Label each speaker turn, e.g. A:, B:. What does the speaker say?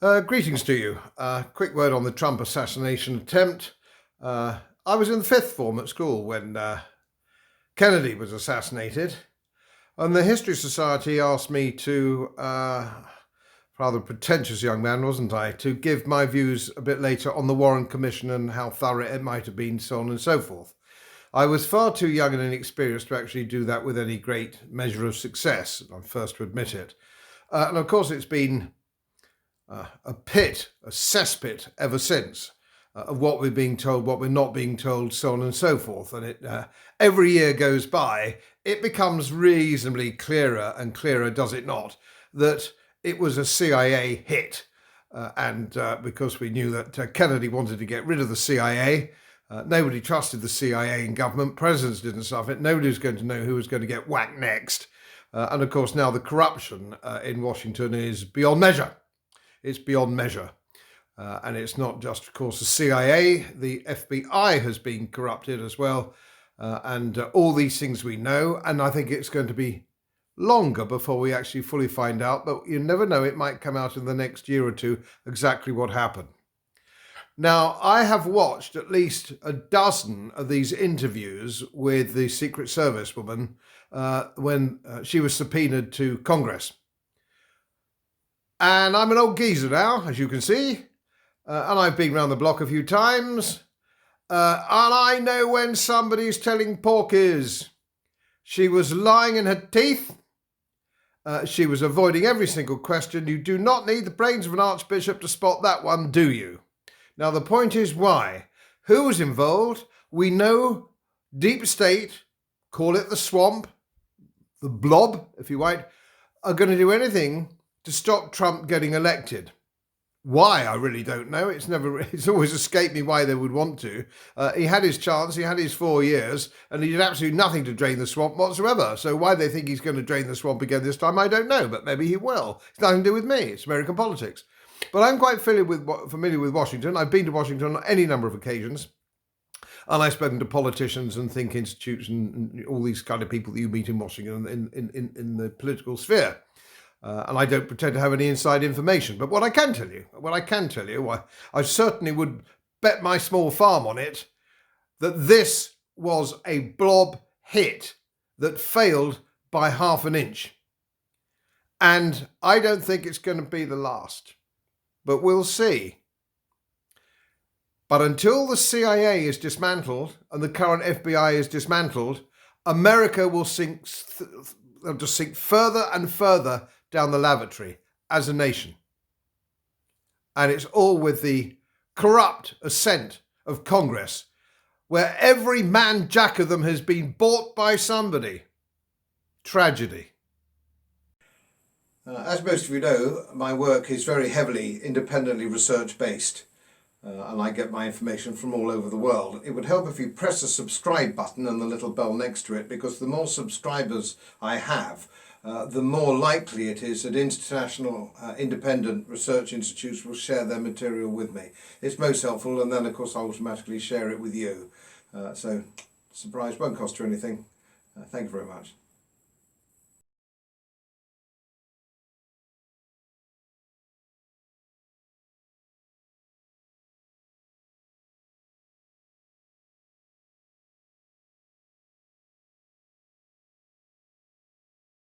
A: Greetings to you. Quick word on the Trump assassination attempt. I was in the fifth form at school when Kennedy was assassinated, and the History Society asked me to, rather pretentious young man, wasn't I, to give my views a bit later on the Warren Commission and how thorough it might have been, so on and so forth. I was far too young and inexperienced to actually do that with any great measure of success, I'm first to admit it. And of course it's been a cesspit ever since of what we're being told, what we're not being told, so on and so forth. And every year goes by, it becomes reasonably clearer and clearer, does it not, that it was a CIA hit. Because we knew that Kennedy wanted to get rid of the CIA, nobody trusted the CIA in government, presidents didn't stuff it, nobody was going to know who was going to get whacked next. And of course now the corruption in Washington is beyond measure. It's beyond measure. And it's not just, of course, the CIA. The FBI has been corrupted as well. And all these things we know. And I think it's going to be longer before we actually fully find out. But you never know. It might come out in the next year or two exactly what happened. Now, I have watched at least a dozen of these interviews with the Secret Service woman when she was subpoenaed to Congress. And I'm an old geezer now, as you can see, and I've been round the block a few times, and I know when somebody's telling porkies. She was lying in her teeth. She was avoiding every single question. You do not need the brains of an archbishop to spot that one, do you? Now, the point is why? Who was involved? We know Deep State, call it the swamp, the blob, if you like, are going to do anything to stop Trump getting elected. Why, I really don't know. It's always escaped me why they would want to. He had his chance, he had his 4 years, and he did absolutely nothing to drain the swamp whatsoever. So why they think he's going to drain the swamp again this time, I don't know, but maybe he will. It's nothing to do with me. It's American politics. But I'm quite familiar with Washington. I've been to Washington on any number of occasions. And I've spoken to politicians and think institutes and all these kind of people that you meet in Washington in the political sphere. And I don't pretend to have any inside information. But what I can tell you, I certainly would bet my small farm on it, that this was a blob hit that failed by half an inch. And I don't think it's going to be the last. But we'll see. But until the CIA is dismantled and the current FBI is dismantled, America will sink further and further down the lavatory as a nation. And it's all with the corrupt assent of Congress, where every man jack of them has been bought by somebody. Tragedy. As most of you know, my work is very heavily independently research-based, and I get my information from all over the world. It would help if you press the subscribe button and the little bell next to it, because the more subscribers I have, the more likely it is that international independent research institutes will share their material with me. It's most helpful, and then of course I'll automatically share it with you. So, surprise, won't cost you anything. Thank you very much.